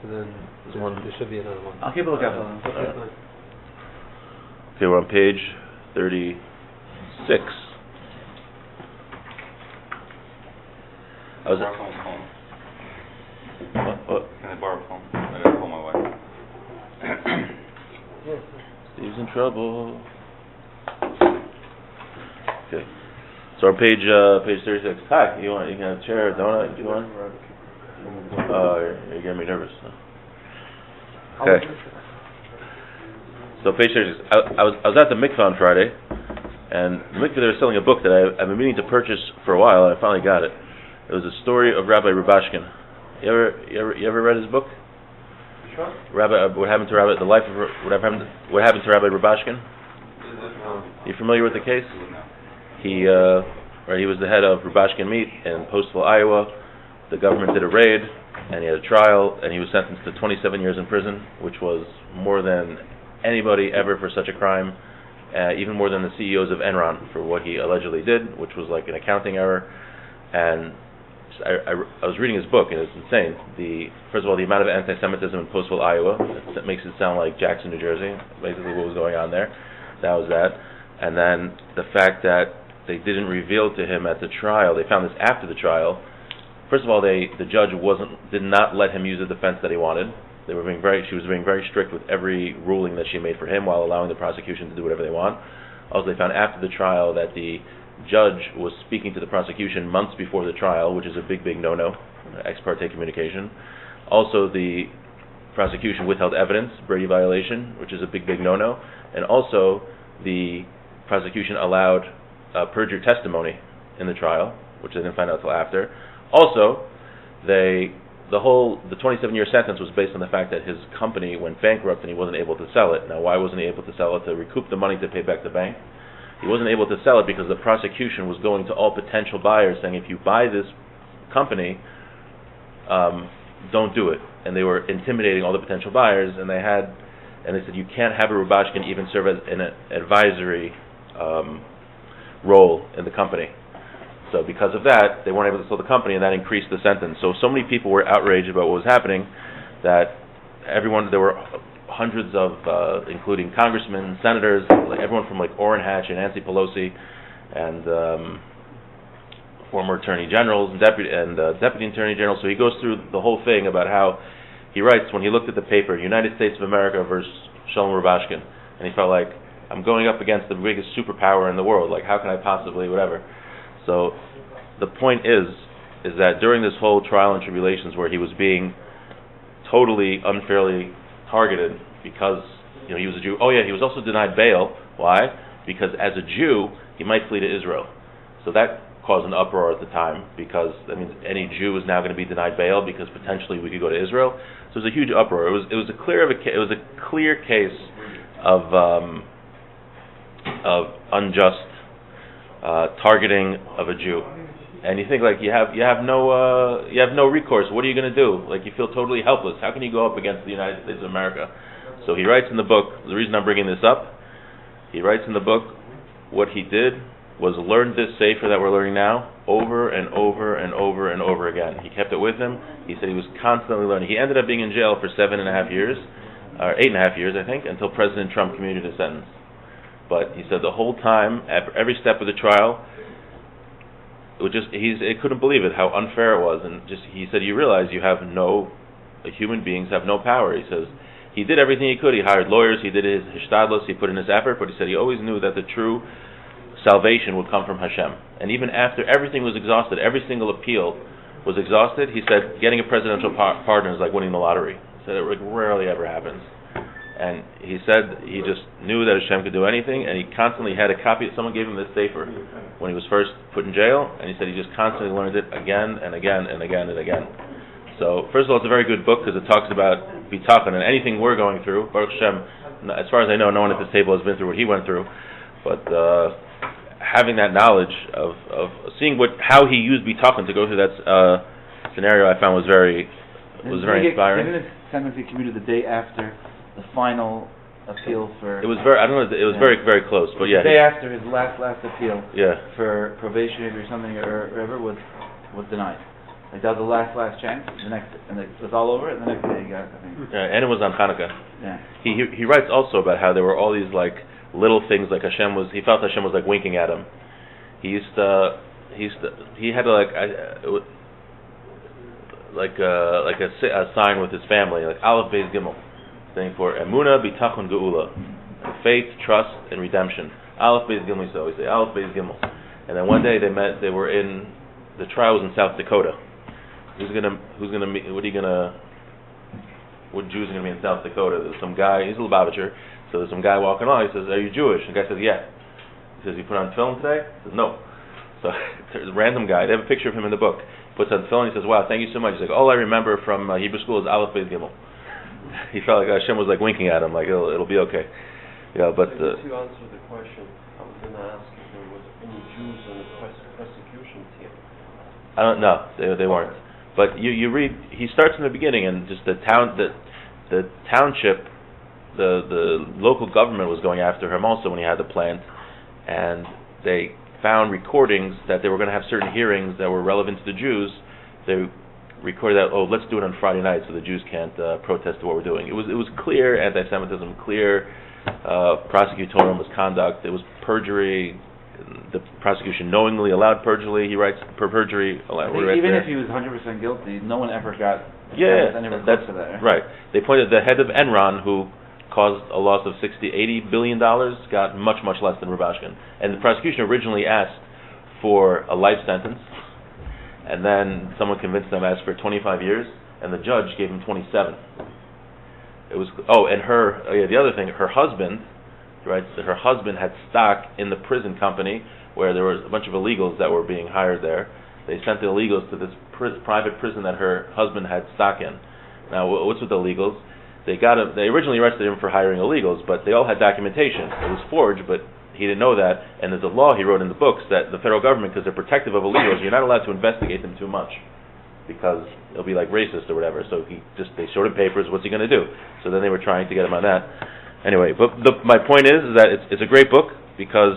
And then there should be another one. I'll keep a lookout for them. Okay, we're on page 36. Borrow someone's phone. What? Can I borrow a phone? I gotta call my wife. Steve's in trouble. Okay. So on page 36. Hi, you can have a chair, a donut if you want? You're getting me nervous. Okay. So page 36. I was at the mikvah on Friday, and the mikvah they were selling a book that I've been meaning to purchase for a while, and I finally got it. It was a story of Rabbi Rubashkin. You ever read his book? Sure. What happened to Rabbi? The life of what happened to Rabbi Rubashkin? You familiar with the case? He was the head of Rubashkin Meat in Postville, Iowa. The government did a raid, and he had a trial, and he was sentenced to 27 years in prison, which was more than anybody ever for such a crime, even more than the CEOs of Enron for what he allegedly did, which was like an accounting error. And I was reading his book, and it's insane. First of all, the amount of anti-Semitism in Postville, Iowa, that makes it sound like Jackson, New Jersey, basically what was going on there. That was that. And then the fact that they didn't reveal to him at the trial, they found this after the trial. First of all, the judge did not let him use the defense that he wanted. She was being very strict with every ruling that she made for him while allowing the prosecution to do whatever they want. Also, they found after the trial that the judge was speaking to the prosecution months before the trial, which is a big no-no, ex parte communication. Also, the prosecution withheld evidence, Brady violation, which is a big no-no. And also, the prosecution allowed perjured testimony in the trial, which they didn't find out until after. Also, the 27-year sentence was based on the fact that his company went bankrupt and he wasn't able to sell it. Now, why wasn't he able to sell it? To recoup the money to pay back the bank. He wasn't able to sell it because the prosecution was going to all potential buyers saying, if you buy this company, don't do it. And they were intimidating all the potential buyers, and they said, you can't have a Rubashkin even serve as an advisory role in the company. So because of that, they weren't able to sell the company, and that increased the sentence. So many people were outraged about what was happening that there were hundreds of, including congressmen, senators, everyone from Orrin Hatch and Nancy Pelosi, and former attorney generals and deputy attorney generals. So he goes through the whole thing about how he writes when he looked at the paper, United States of America versus Shalom Rubashkin, and he felt like, I'm going up against the biggest superpower in the world. Like, how can I possibly, whatever. So the point is that during this whole trial and tribulations where he was being totally unfairly targeted because he was a Jew. Oh yeah, he was also denied bail. Why? Because as a Jew, he might flee to Israel. So that caused an uproar at the time because any Jew is now going to be denied bail because potentially we could go to Israel. So it was a huge uproar. It was a clear case of unjust targeting of a Jew. And you think you have no recourse. What are you going to do? You feel totally helpless. How can you go up against the United States of America? So he writes in the book. The reason I'm bringing this up, he writes in the book, what he did was learn this sefer that we're learning now over and over and over and over again. He kept it with him. He said he was constantly learning. He ended up being in jail for 7.5 years, or 8.5 years, I think, until President Trump commuted his sentence. But he said the whole time, every step of the trial, he couldn't believe it, how unfair it was. And he said, you realize human beings have no power. He says, he did everything he could. He hired lawyers, he did his hishtadlus, he put in his effort, but he said he always knew that the true salvation would come from Hashem. And even after everything was exhausted, every single appeal was exhausted, he said, getting a presidential pardon is like winning the lottery. He said it rarely ever happens. And he said he just knew that Hashem could do anything, and he constantly had a copy. Someone gave him this sefer when he was first put in jail, and he said he just constantly learned it again and again and again and again. So, first of all, it's a very good book because it talks about Habitachon and anything we're going through. Baruch Hashem, as far as I know, no one at this table has been through what he went through. But having that knowledge of seeing how he used Habitachon to go through that scenario, I found was very inspiring. Didn't his sentence be commuted the day after the final appeal for? It was very. I don't know. It was very, very close. But yeah, the day after his last appeal. Yeah. For probationary or something or whatever was denied. Like that was the last chance. And it was all over. And the next day he got, I think. And it was on Hanukkah. Yeah. He writes also about how there were all these like little things like he felt Hashem was like winking at him. He had a sign with his family, like Aleph Beis Gimel, saying for Emunah Bitachon Geula, faith, trust, and redemption. Aleph Beis Gimel, so we say Aleph Beis Gimel. And then one day the trial was in South Dakota. What Jews are gonna be in South Dakota? There's some guy, he's a Lubavitcher, so there's some guy walking along, he says, "Are you Jewish?" And the guy says, "Yeah." He says, "You put on film today?" He says, "No." So there's a random guy, they have a picture of him in the book, puts on film, he says, "Wow, thank you so much." He's like, "All I remember from Hebrew school is Aleph Beis Gimel." He felt like Hashem was like winking at him, like it'll be okay. Yeah, but to answer the question, I was going to ask if there was any Jews on the persecution team. I don't know, they weren't. But you read, he starts in the beginning, and just the township, the local government was going after him also when he had the plant, and they found recordings that they were going to have certain hearings that were relevant to the Jews. They recorded that, let's do it on Friday night so the Jews can't protest what we're doing. It was clear anti-Semitism, clear prosecutorial misconduct. It was perjury. The prosecution knowingly allowed perjury. He writes perjury. Even if he was 100% guilty, no one ever got. That's to that. Right. They pointed the head of Enron, who caused a loss of $80 billion, got much less than Rubashkin. And the prosecution originally asked for a life sentence, and then someone convinced them to ask for 25 years, and the judge gave him 27. It was the other thing, her husband. Right, so her husband had stock in the prison company where there was a bunch of illegals that were being hired there. They sent the illegals to this private prison that her husband had stock in. Now, what's with the illegals? They originally arrested him for hiring illegals, but they all had documentation. It was forged, but he didn't know that. And there's a law he wrote in the books that the federal government, because they're protective of illegals, you're not allowed to investigate them too much, because it'll be like racist or whatever. So they showed him papers. What's he going to do? So then they were trying to get him on that. Anyway, but my point is that it's a great book because,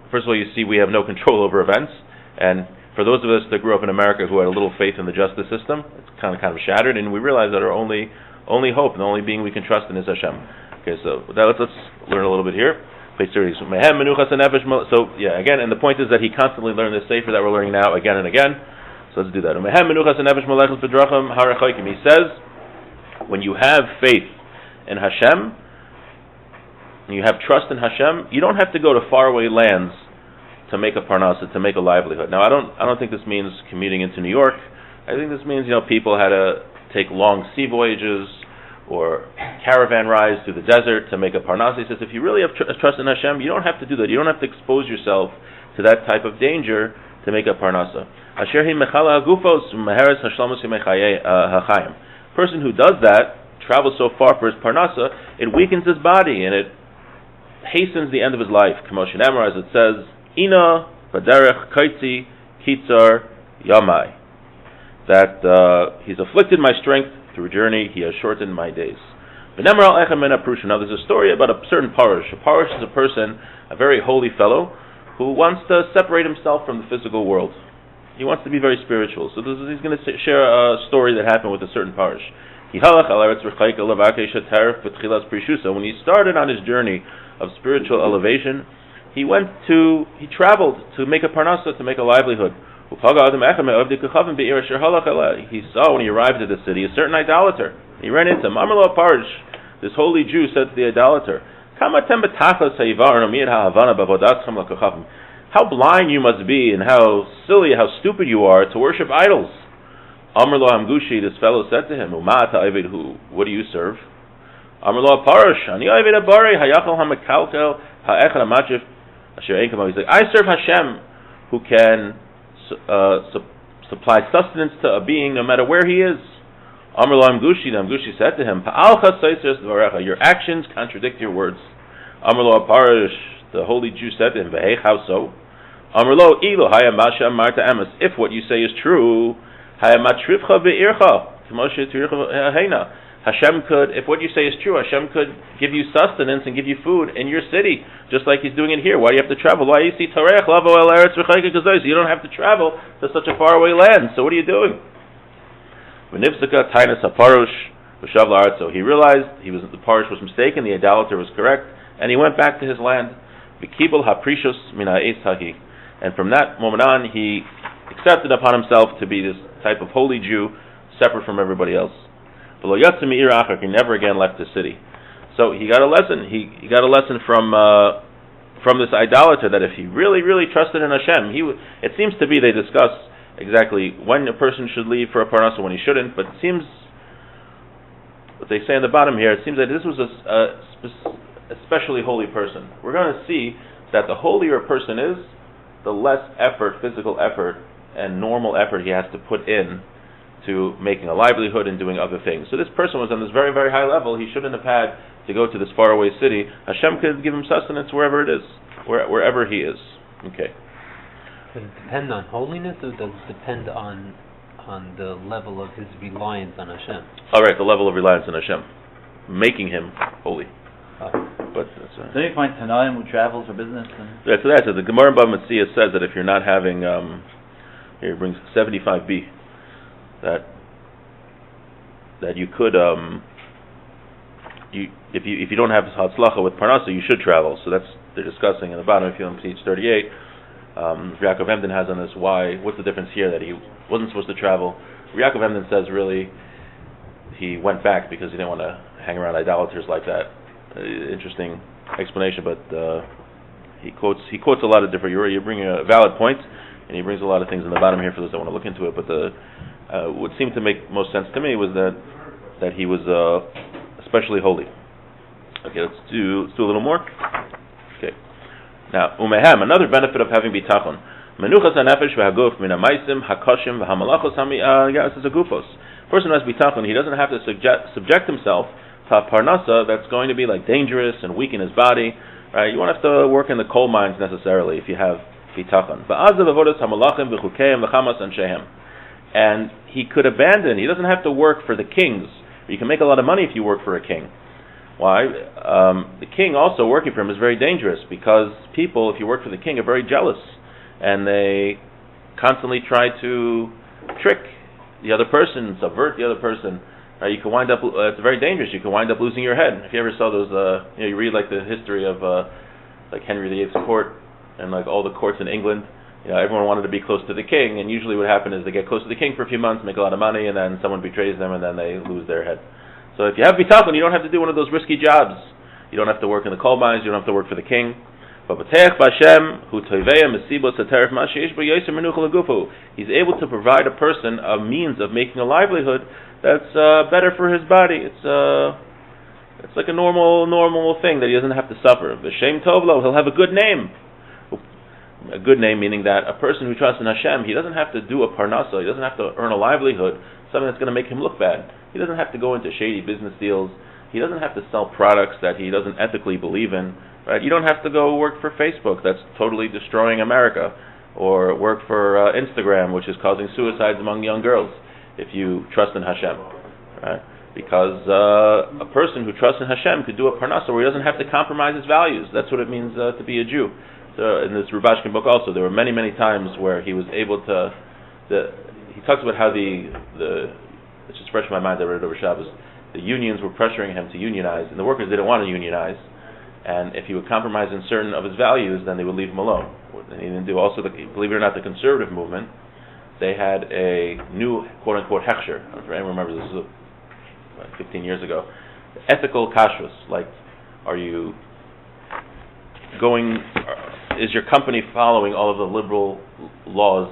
first of all, you see we have no control over events, and for those of us that grew up in America who had a little faith in the justice system, it's kind of shattered, and we realize that our only hope and the only being we can trust in is Hashem. Okay, so with that, let's learn a little bit here. Page 30. So yeah, again, and the point is that he constantly learned this sefer that we're learning now again and again. So let's do that. He says, when you have faith in Hashem, you have trust in Hashem, you don't have to go to faraway lands to make a Parnassah, to make a livelihood. Now, I don't think this means commuting into New York. I think this means people had to take long sea voyages or caravan rides through the desert to make a Parnassah. He says, if you really have trust in Hashem, you don't have to do that. You don't have to expose yourself to that type of danger to make a Parnassah. Person who does that, travels so far for his Parnassah, it weakens his body and it hastens the end of his life. Commotion Emor, as it says, Ina Baderech Kaitzi Kitzar Yamai. That he's afflicted my strength through a journey, he has shortened my days. Now there's a story about a certain parish. A parish is a person, a very holy fellow, who wants to separate himself from the physical world. He wants to be very spiritual. So he's going to share a story that happened with a certain parish. When he started on his journey of spiritual elevation, he traveled to make a parnassah, to make a livelihood. He saw when he arrived at the city a certain idolater. He ran into him. This holy Jew said to the idolater, how blind you must be and how silly, how stupid you are to worship idols. Amr lo Hamgushi, this fellow said to him, what do you serve? Amr lo Parash, ani oived abari, hayachal hamakalkel, ha'echad hamachif, asher ein kamo. He's like, I serve Hashem, who can supply sustenance to a being no matter where he is. Amr lo Hamgushi, the Hamgushi said to him, Pa'alcha seiseres dvarecha, your actions contradict your words. Amr lo Parash, the holy Jew said to him, Ve'ech, how so? Amr lo ilo hayam masha marta emes, if what you say is true, Hashem could, if what you say is true, Hashem could give you sustenance and give you food in your city, just like He's doing it here. Why do you have to travel? You don't have to travel to such a faraway land. So what are you doing? V'nifsaka tainas haparush v'shav la'artzo. He realized the parush was mistaken, the idolater was correct, and he went back to his land. V'kibul haprishus min ha'es hahi. And from that moment on, he accepted upon himself to be this type of holy Jew, separate from everybody else. V'lo yatsa me'ir achar. He never again left the city. So he got a lesson. He got a lesson from this idolater, that if he really, really trusted in Hashem, it seems to be they discuss exactly when a person should leave for a Parnassah, when he shouldn't, but it seems, what they say in the bottom here, it seems that this was a especially holy person. We're going to see that the holier a person is, the less effort, physical effort, and normal effort he has to put in to making a livelihood and doing other things. So this person was on this very, very high level. He shouldn't have had to go to this faraway city. Hashem could give him sustenance wherever it is, wherever he is. Okay. Does it depend on holiness, or does it depend on the level of his reliance on Hashem? All right, the level of reliance on Hashem, making him holy. But that's Don't you find Tanaim who travel for business? that's that. So the Gemara in Bava Metzia says that if you're not having, here it brings 75b, that you could, if you don't have Hatzlacha with Parnassah, you should travel. So they're discussing in the bottom, if you're on page 38. Yaakov Emden has on this what's the difference here that he wasn't supposed to travel. Yaakov Emden says really he went back because he didn't want to hang around idolaters like that. Interesting explanation, but he quotes a lot of different. You bring a valid point, and he brings a lot of things in the bottom here for those that want to look into it. But what seemed to make most sense to me was that he was especially holy. Okay, let's do a little more. Okay, now umehem, another benefit of having bitachon. Menuchas hanefesh v'haguf min hamaisim hakoshim v'hamalachos ha'gufos. Person who has bitachon, he doesn't have to subject himself to a Parnassah that's going to be like dangerous and weaken his body. Right? You won't have to work in the coal mines necessarily if you have bitachon. And he could abandon. He doesn't have to work for the kings. You can make a lot of money if you work for a king. Why? The king also working for him is very dangerous, because people, if you work for the king, are very jealous, and they constantly try to trick the other person, subvert the other person. You can wind up. It's very dangerous. You can wind up losing your head. If you ever saw those, you read like the history of like Henry VIII's court and like all the courts in England. Everyone wanted to be close to the king, and usually what happened is they get close to the king for a few months, make a lot of money, and then someone betrays them, and then they lose their head. So if you have bitachon, you don't have to do one of those risky jobs. You don't have to work in the coal mines. You don't have to work for the king. He's able to provide a person a means of making a livelihood that's better for his body. It's like a normal thing that he doesn't have to suffer. V'shem tovlo, he'll have a good name. A good name meaning that a person who trusts in Hashem, he doesn't have to do a Parnassah, he doesn't have to earn a livelihood, something that's going to make him look bad. He doesn't have to go into shady business deals. He doesn't have to sell products that he doesn't ethically believe in. Right? You don't have to go work for Facebook, that's totally destroying America, or work for Instagram, which is causing suicides among young girls, if you trust in Hashem. Right? Because a person who trusts in Hashem could do a Parnassah where he doesn't have to compromise his values. That's what it means to be a Jew. So in this Rubashkin book also, there were many, many times where he was able to. He talks about how it's just fresh in my mind. I read it over Shabbos. The unions were pressuring him to unionize, and the workers didn't want to unionize. And if he would compromise in certain of his values, then they would leave him alone. And he didn't do. Also, believe it or not, the conservative movement, they had a new quote-unquote hechsher. If anyone remembers, this was about 15 years ago. Ethical kashrus, like, are you going? Is your company following all of the liberal laws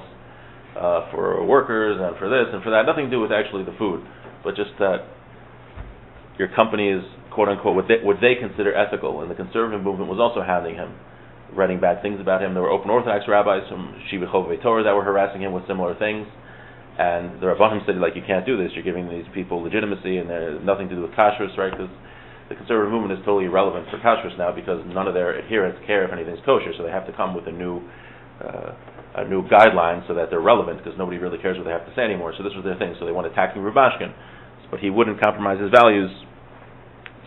for workers and for this and for that? Nothing to do with actually the food, but just that your company is, quote unquote, what they consider ethical. And the conservative movement was also hounding him, writing bad things about him. There were open Orthodox rabbis from Shiva Chovei Torah that were harassing him with similar things. And the Rabbanim said, like, you can't do this. You're giving these people legitimacy, and they're nothing to do with kashrus, right? Because the conservative movement is totally irrelevant for kashrus now, because none of their adherents care if anything's kosher, so they have to come with a new guideline so that they're relevant, because nobody really cares what they have to say anymore. So this was their thing. So they went attacking Rubashkin, but he wouldn't compromise his values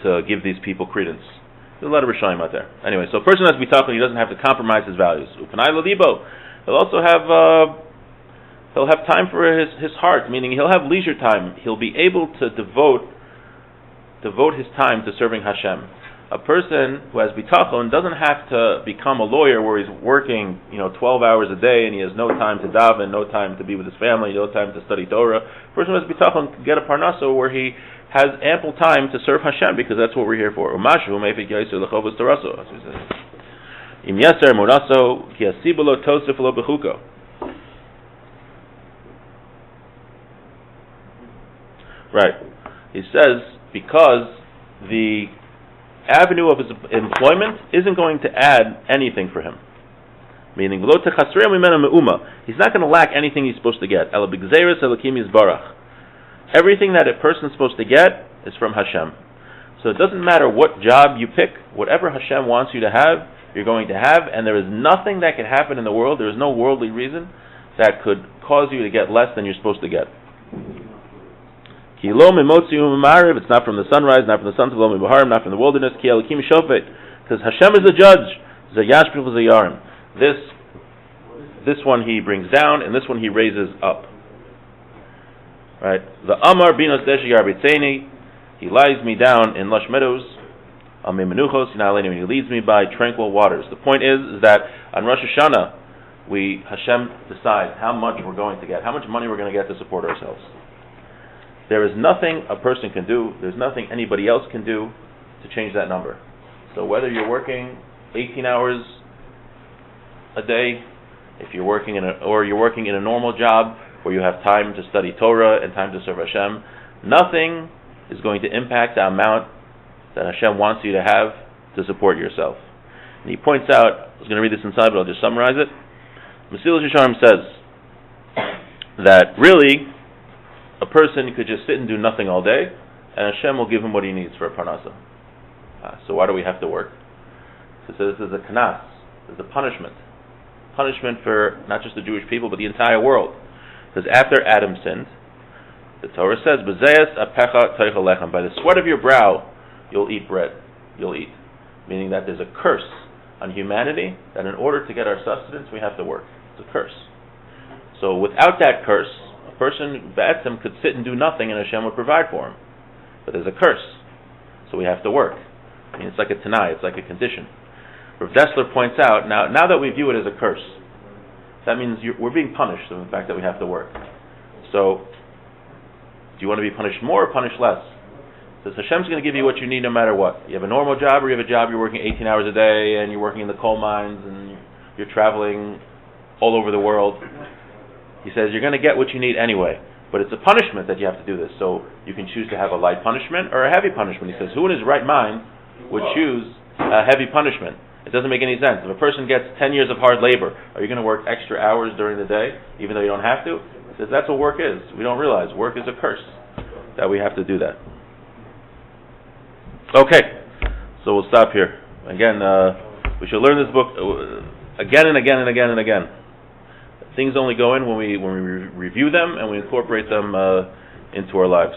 to give these people credence. There's a lot of Rishonim out there. Anyway, so a person has bitachon, he doesn't have to compromise his values. Upanai lalibo. He'll also have he'll have time for his heart, meaning he'll have leisure time. He'll be able to devote his time to serving Hashem. A person who has bitachon doesn't have to become a lawyer where he's working, 12 hours a day and he has no time to daven, no time to be with his family, no time to study Torah. A person who has bitachon can get a Parnassah where he has ample time to serve Hashem, because that's what we're here for. Umashu meifik yaisu lechovos taraso. Im yaser monaso ki asibolo tosef lo bechuko. Right. He says because the avenue of his employment isn't going to add anything for him. Meaning, he's not going to lack anything he's supposed to get. Everything that a person's supposed to get is from Hashem. So it doesn't matter what job you pick, whatever Hashem wants you to have, you're going to have, and there is nothing that could happen in the world, there is no worldly reason that could cause you to get less than you're supposed to get. It's not from the sunrise, not from the sunset, not from the wilderness, because Hashem is the judge. This one he brings down, and this one he raises up. Right? The Amar Binos Deshigar Bitseni, he lies me down in lush meadows. He leads me by tranquil waters. The point is that on Rosh Hashanah, Hashem decides how much we're going to get, how much money we're going to get to support ourselves. There is nothing a person can do, there's nothing anybody else can do to change that number. So whether you're working 18 hours a day, if you're working or you're working in a normal job where you have time to study Torah and time to serve Hashem, nothing is going to impact the amount that Hashem wants you to have to support yourself. And he points out, I was going to read this inside, but I'll just summarize it. Mesilas Yesharim says that really a person could just sit and do nothing all day, and Hashem will give him what he needs for a Parnassah. So why do we have to work? So this is a kanas, this is a punishment. Punishment for not just the Jewish people, but the entire world. Because after Adam sinned, the Torah says, "B'zayas apecha teichel lechem." By the sweat of your brow, you'll eat bread. You'll eat. Meaning that there's a curse on humanity, that in order to get our sustenance, we have to work. It's a curse. So without that curse, a person, Ba'atzim, could sit and do nothing and Hashem would provide for him. But there's a curse. So we have to work. I mean, it's like a tanai, it's like a condition. Rav Dessler points out, now that we view it as a curse, that means we're being punished for the fact that we have to work. So, do you want to be punished more or punished less? So Hashem's going to give you what you need no matter what. You have a normal job, or you have a job you're working 18 hours a day, and you're working in the coal mines, and you're traveling all over the world. He says you're going to get what you need anyway, but it's a punishment that you have to do this. So you can choose to have a light punishment or a heavy punishment. He says, who in his right mind would choose a heavy punishment? It doesn't make any sense. If a person gets 10 years of hard labor, are you going to work extra hours during the day, even though you don't have to? He says that's what work is. We don't realize work is a curse, that we have to do that. Okay, so we'll stop here. Again, we should learn this book again and again and again and again. Things only go in when we review them and we incorporate them into our lives.